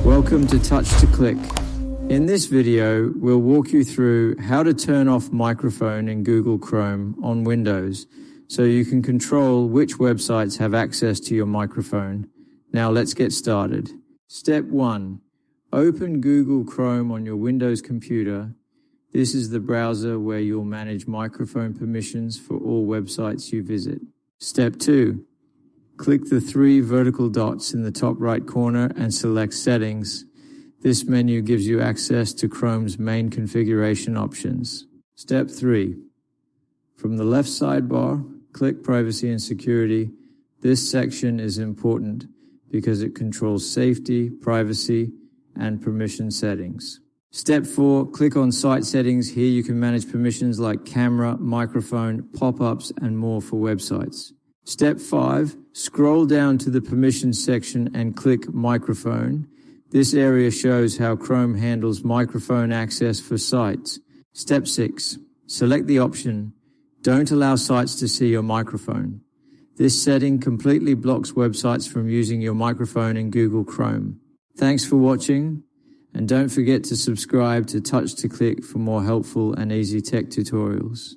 Welcome to Touch to Click. In this video, we'll walk you through how to turn off microphone in Google Chrome on Windows so you can control which websites have access to your microphone. Now let's get started. Step 1. Open Google Chrome on your Windows computer. This is the browser where you'll manage microphone permissions for all websites you visit. Step 2. Click the 3 vertical dots in the top right corner and select Settings. This menu gives you access to Chrome's main configuration options. Step 3. From the left sidebar, click Privacy and Security. This section is important because it controls safety, privacy, and permission settings. Step 4. Click on Site Settings. Here you can manage permissions like camera, microphone, pop-ups, and more for websites. Step 5. Scroll down to the Permissions section and click Microphone. This area shows how Chrome handles microphone access for sites. Step 6. Select the option, Don't allow sites to see your microphone. This setting completely blocks websites from using your microphone in Google Chrome. Thanks for watching, and don't forget to subscribe to Touch to Click for more helpful and easy tech tutorials.